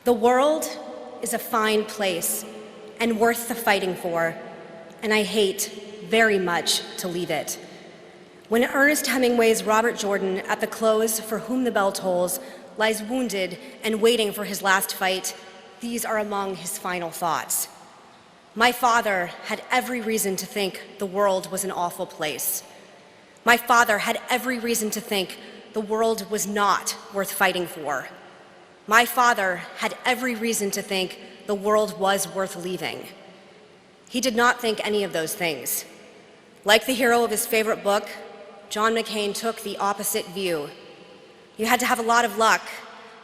The world is a fine place and worth the fighting for, and I hate very much to leave it. When Ernest Hemingway's Robert Jordan, at the close, For Whom the Bell Tolls, lies wounded and waiting for his last fight, these are among his final thoughts. My father had every reason to think the world was an awful place. My father had every reason to think the world was not worth fighting for. My father had every reason to think the world was worth leaving. He did not think any of those things. Like the hero of his favorite book, John McCain took the opposite view. You had to have a lot of luck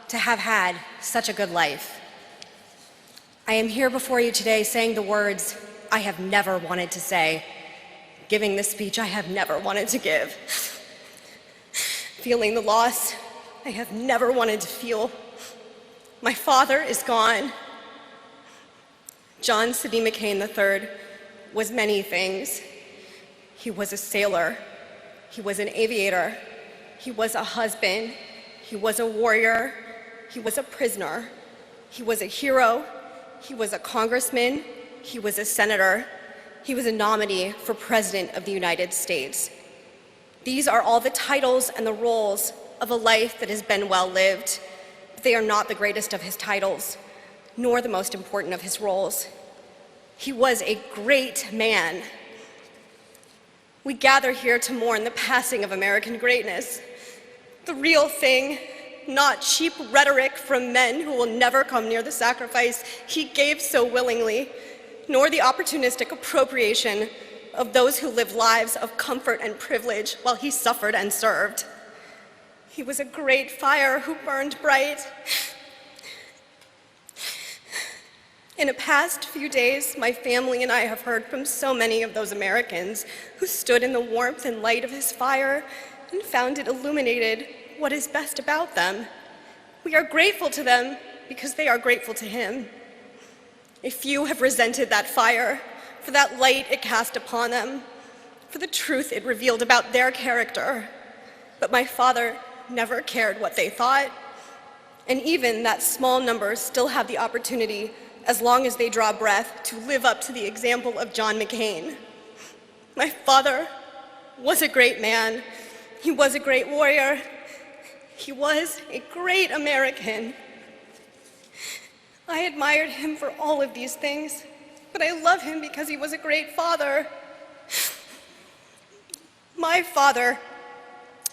to have had such a good life. I am here before you today saying the words I have never wanted to say, giving the speech I have never wanted to give, feeling the loss I have never wanted to feel. My father is gone. John Sidney McCain III was many things. He was a sailor. He was an aviator. He was a husband. He was a warrior. He was a prisoner. He was a hero. He was a congressman. He was a senator. He was a nominee for President of the United States. These are all the titles and the roles of a life that has been well lived. They are not the greatest of his titles, nor the most important of his roles. He was a great man. We gather here to mourn the passing of American greatness, the real thing, not cheap rhetoric from men who will never come near the sacrifice he gave so willingly, nor the opportunistic appropriation of those who live lives of comfort and privilege while he suffered and served. He was a great fire who burned bright. In the past few days, my family and I have heard from so many of those Americans who stood in the warmth and light of his fire and found it illuminated what is best about them. We are grateful to them because they are grateful to him. A few have resented that fire for that light it cast upon them, for the truth it revealed about their character. But my father never cared what they thought, and even that small number still have the opportunity, as long as they draw breath, to live up to the example of John McCain. My father was a great man. He was a great warrior. He was a great American. I admired him for all of these things, but I love him because he was a great father. My father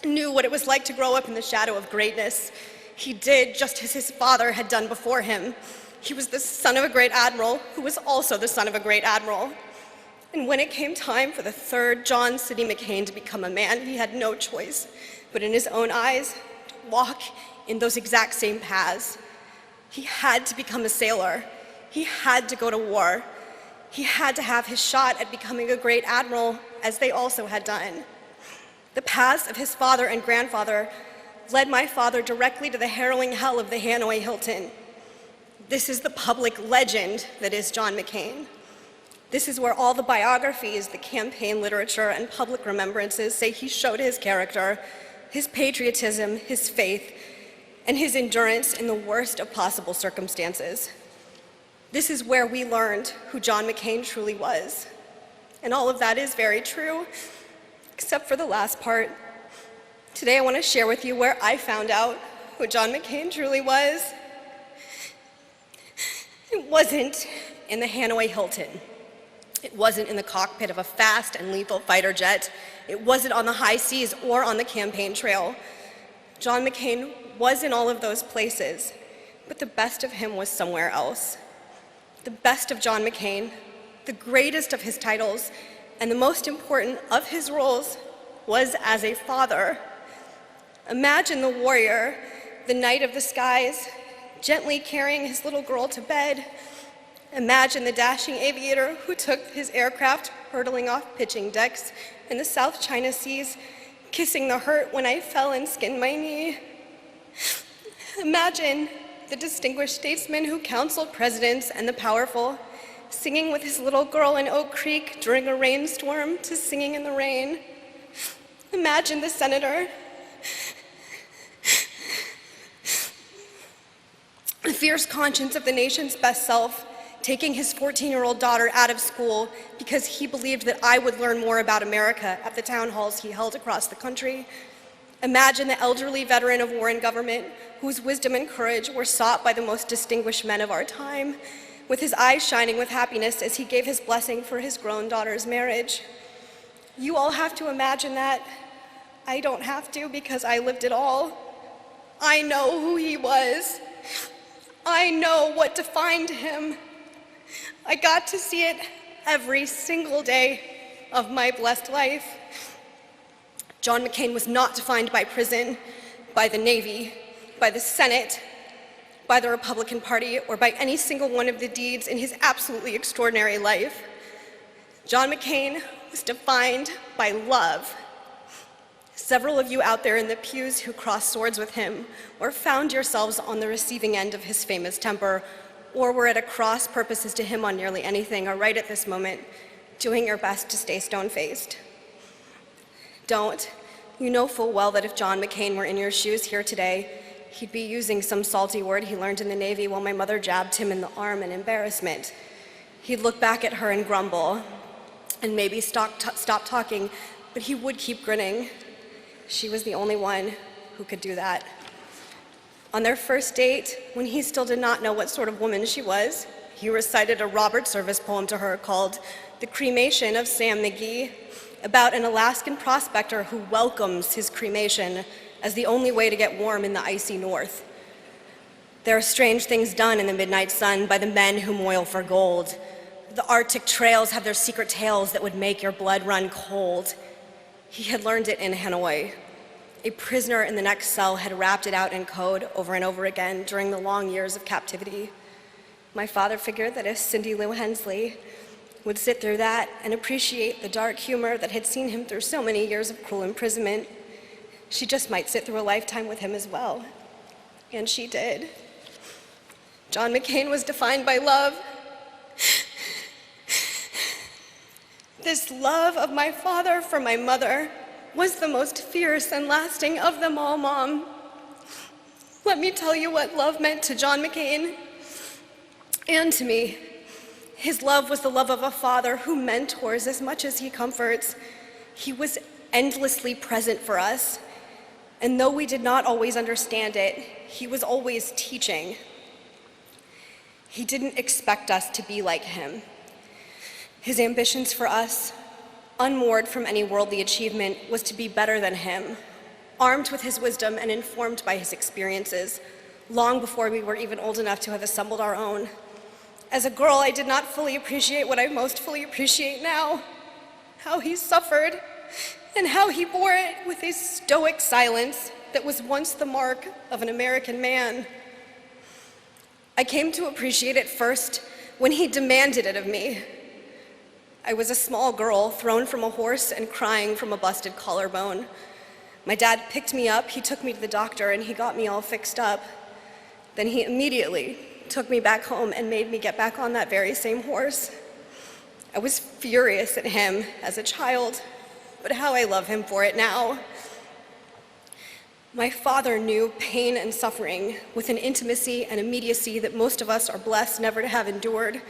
knew what it was like to grow up in the shadow of greatness. He did just as his father had done before him. He was the son of a great admiral who was also the son of a great admiral. And when it came time for the third John Sidney McCain to become a man, he had no choice but in his own eyes to walk in those exact same paths. He had to become a sailor. He had to go to war. He had to have his shot at becoming a great admiral, as they also had done. The paths of his father and grandfather led my father directly to the harrowing hell of the Hanoi Hilton. This is the public legend that is John McCain. This is where all the biographies, the campaign literature, and public remembrances say he showed his character, his patriotism, his faith, and his endurance in the worst of possible circumstances. This is where we learned who John McCain truly was. And all of that is very true, except for the last part. Today I want to share with you where I found out who John McCain truly was. It wasn't in the Hanoi Hilton. It wasn't in the cockpit of a fast and lethal fighter jet. It wasn't on the high seas or on the campaign trail. John McCain was in all of those places, but the best of him was somewhere else. The best of John McCain, the greatest of his titles, and the most important of his roles was as a father. Imagine the warrior, the knight of the skies, gently carrying his little girl to bed. Imagine the dashing aviator who took his aircraft hurtling off pitching decks in the South China Seas, kissing the hurt when I fell and skinned my knee. Imagine the distinguished statesman who counseled presidents and the powerful, singing with his little girl in Oak Creek during a rainstorm to Singing in the Rain. Imagine the senator fierce conscience of the nation's best self, taking his 14-year-old daughter out of school because he believed that I would learn more about America at the town halls he held across the country. Imagine the elderly veteran of war and government whose wisdom and courage were sought by the most distinguished men of our time, with his eyes shining with happiness as he gave his blessing for his grown daughter's marriage. You all have to imagine that. I don't have to because I lived it all. I know who he was. I know what defined him. I got to see it every single day of my blessed life. John McCain was not defined by prison, by the Navy, by the Senate, by the Republican Party, or by any single one of the deeds in his absolutely extraordinary life. John McCain was defined by love. Several of you out there in the pews who crossed swords with him, or found yourselves on the receiving end of his famous temper, or were at a cross purposes to him on nearly anything, are right at this moment doing your best to stay stone-faced. Don't. You know full well that if John McCain were in your shoes here today, he'd be using some salty word he learned in the Navy while my mother jabbed him in the arm in embarrassment. He'd look back at her and grumble, and maybe stop talking, but he would keep grinning. She was the only one who could do that. On their first date, when he still did not know what sort of woman she was, he recited a Robert Service poem to her called The Cremation of Sam McGee, about an Alaskan prospector who welcomes his cremation as the only way to get warm in the icy north. There are strange things done in the midnight sun by the men who moil for gold. The Arctic trails have their secret tales that would make your blood run cold. He had learned it in Hanoi. A prisoner in the next cell had rapped it out in code over and over again during the long years of captivity. My father figured that if Cindy Lou Hensley would sit through that and appreciate the dark humor that had seen him through so many years of cruel imprisonment, she just might sit through a lifetime with him as well. And she did. John McCain was defined by love. This love of my father for my mother was the most fierce and lasting of them all, Mom. Let me tell you what love meant to John McCain and to me. His love was the love of a father who mentors as much as he comforts. He was endlessly present for us, and though we did not always understand it, he was always teaching. He didn't expect us to be like him. His ambitions for us, unmoored from any worldly achievement, was to be better than him, armed with his wisdom and informed by his experiences, long before we were even old enough to have assembled our own. As a girl, I did not fully appreciate what I most fully appreciate now, how he suffered and how he bore it with a stoic silence that was once the mark of an American man. I came to appreciate it first when he demanded it of me. I was a small girl thrown from a horse and crying from a busted collarbone. My dad picked me up, he took me to the doctor, and he got me all fixed up. Then he immediately took me back home and made me get back on that very same horse. I was furious at him as a child, but how I love him for it now. My father knew pain and suffering with an intimacy and immediacy that most of us are blessed never to have endured.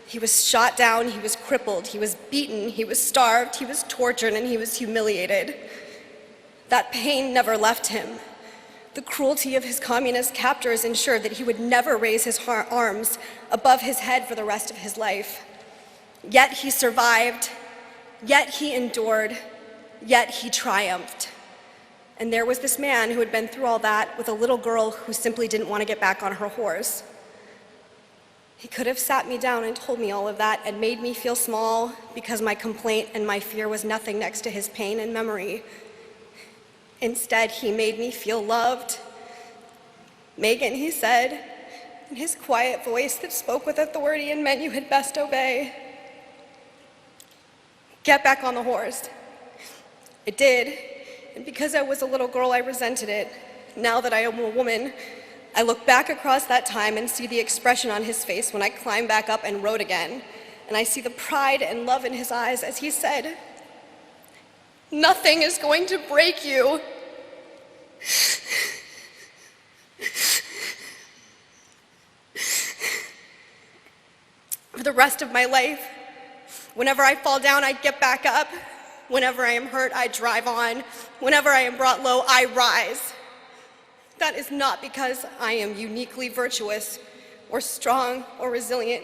He was shot down, he was crippled, he was beaten, he was starved, he was tortured, and he was humiliated. That pain never left him. The cruelty of his communist captors ensured that he would never raise his arms above his head for the rest of his life. Yet he survived, yet he endured, yet he triumphed. And there was this man who had been through all that with a little girl who simply didn't want to get back on her horse. He could have sat me down and told me all of that and made me feel small because my complaint and my fear was nothing next to his pain and memory. Instead, he made me feel loved. Megan, he said, in his quiet voice that spoke with authority and meant you had best obey, get back on the horse. I did, and because I was a little girl, I resented it. Now that I am a woman, I look back across that time and see the expression on his face when I climbed back up and rode again, and I see the pride and love in his eyes as he said, "Nothing is going to break you." the rest of my life. Whenever I fall down, I get back up. Whenever I am hurt, I drive on. Whenever I am brought low, I rise. That is not because I am uniquely virtuous or strong or resilient.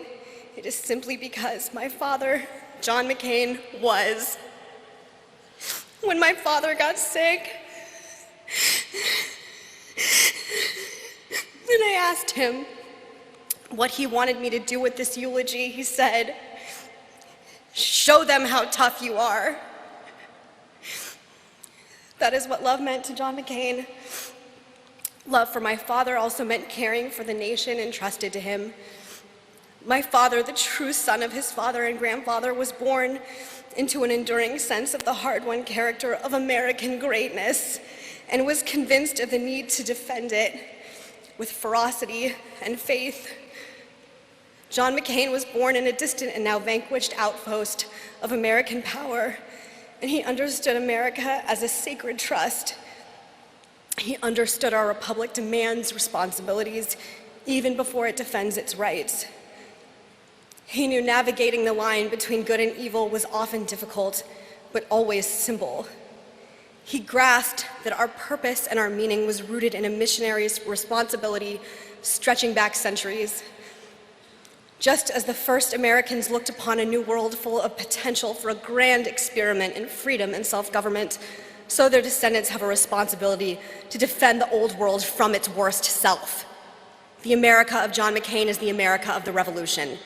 It is simply because my father, John McCain, was. When my father got sick, and I asked him what he wanted me to do with this eulogy, he said, "Show them how tough you are." That is what love meant to John McCain. Love for my father also meant caring for the nation entrusted to him. My father, the true son of his father and grandfather, was born into an enduring sense of the hard-won character of American greatness and was convinced of the need to defend it with ferocity and faith. John McCain was born in a distant and now vanquished outpost of American power, and he understood America as a sacred trust. He understood our republic demands responsibilities even before it defends its rights. He knew navigating the line between good and evil was often difficult, but always simple. He grasped that our purpose and our meaning was rooted in a missionary's responsibility stretching back centuries. Just as the first Americans looked upon a new world full of potential for a grand experiment in freedom and self-government, so their descendants have a responsibility to defend the old world from its worst self. The America of John McCain is the America of the Revolution.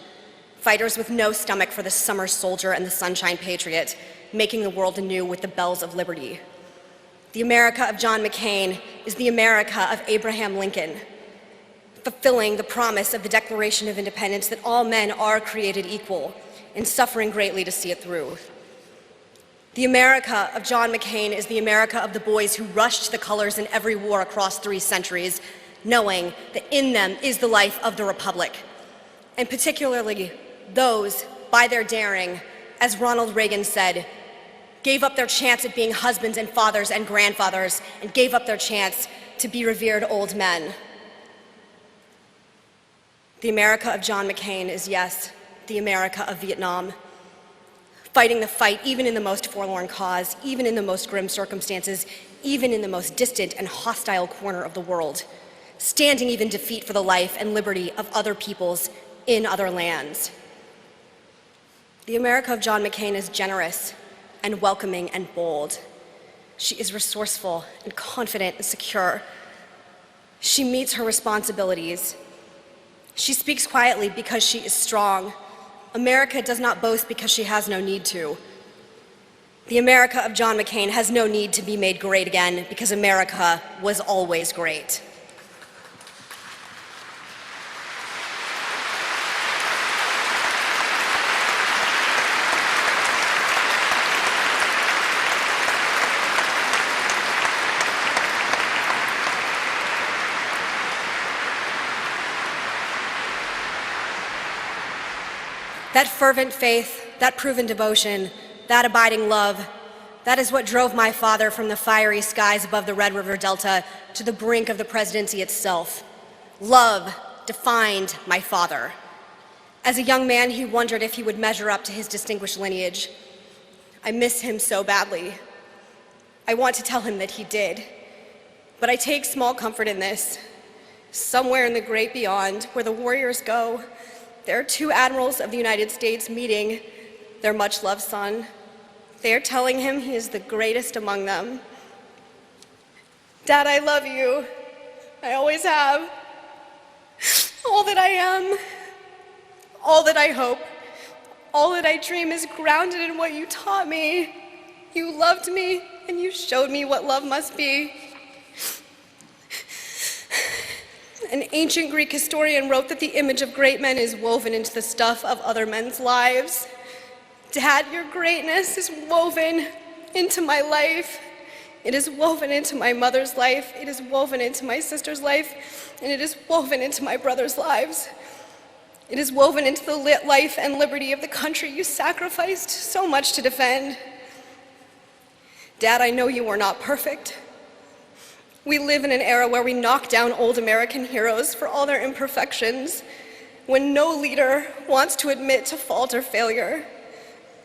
Fighters with no stomach for the summer soldier and the sunshine patriot, making the world anew with the bells of liberty. The America of John McCain is the America of Abraham Lincoln, fulfilling the promise of the Declaration of Independence that all men are created equal and suffering greatly to see it through. The America of John McCain is the America of the boys who rushed the colors in every war across 3 centuries, knowing that in them is the life of the Republic, and particularly those, by their daring, as Ronald Reagan said, gave up their chance at being husbands and fathers and grandfathers and gave up their chance to be revered old men. The America of John McCain is, yes, the America of Vietnam, fighting the fight even in the most forlorn cause, even in the most grim circumstances, even in the most distant and hostile corner of the world, standing even defeat for the life and liberty of other peoples in other lands. The America of John McCain is generous and welcoming and bold. She is resourceful and confident and secure. She meets her responsibilities. She speaks quietly because she is strong. America does not boast because she has no need to. The America of John McCain has no need to be made great again because America was always great. That fervent faith, that proven devotion, that abiding love, that is what drove my father from the fiery skies above the Red River Delta to the brink of the presidency itself. Love defined my father. As a young man, he wondered if he would measure up to his distinguished lineage. I miss him so badly. I want to tell him that he did. But I take small comfort in this. Somewhere in the great beyond, where the warriors go, there are 2 admirals of the United States meeting their much-loved son. They are telling him he is the greatest among them. Dad, I love you. I always have. All that I am, all that I hope, all that I dream is grounded in what you taught me. You loved me, and you showed me what love must be. An ancient Greek historian wrote that the image of great men is woven into the stuff of other men's lives. Dad, your greatness is woven into my life. It is woven into my mother's life. It is woven into my sister's life. And it is woven into my brother's lives. It is woven into the life and liberty of the country you sacrificed so much to defend. Dad, I know you are not perfect. We live in an era where we knock down old American heroes for all their imperfections. when no leader wants to admit to fault or failure.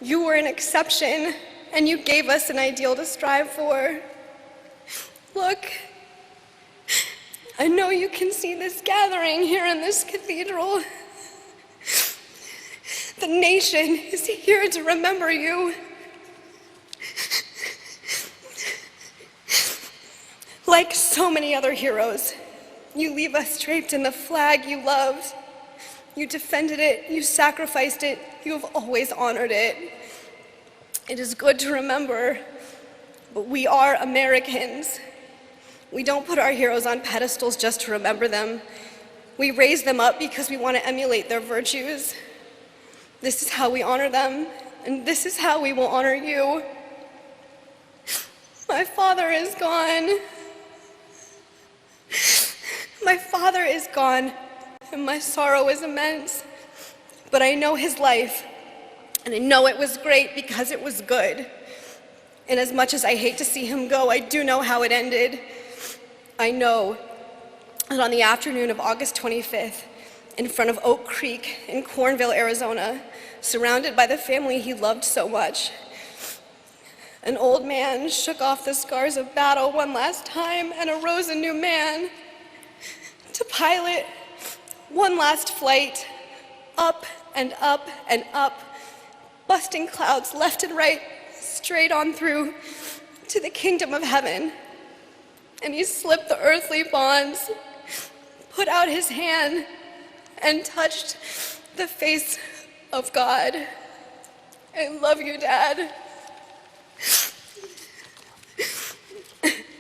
You were an exception, and you gave us an ideal to strive for. Look, I know you can see this gathering here in this cathedral. The nation is here to remember you. Like so many other heroes, you leave us draped in the flag you loved. You defended it, you sacrificed it, you have always honored it. It is good to remember, but we are Americans. We don't put our heroes on pedestals just to remember them. We raise them up because we want to emulate their virtues. This is how we honor them, and this is how we will honor you. My father is gone. My father is gone, and my sorrow is immense. But I know his life, and I know it was great because it was good. And as much as I hate to see him go, I do know how it ended. I know that on the afternoon of August 25th, in front of Oak Creek in Cornville, Arizona, surrounded by the family he loved so much, an old man shook off the scars of battle one last time and arose a new man to pilot one last flight up and up and up, busting clouds left and right, straight on through to the kingdom of heaven. And he slipped the earthly bonds, put out his hand, and touched the face of God. I love you, Dad.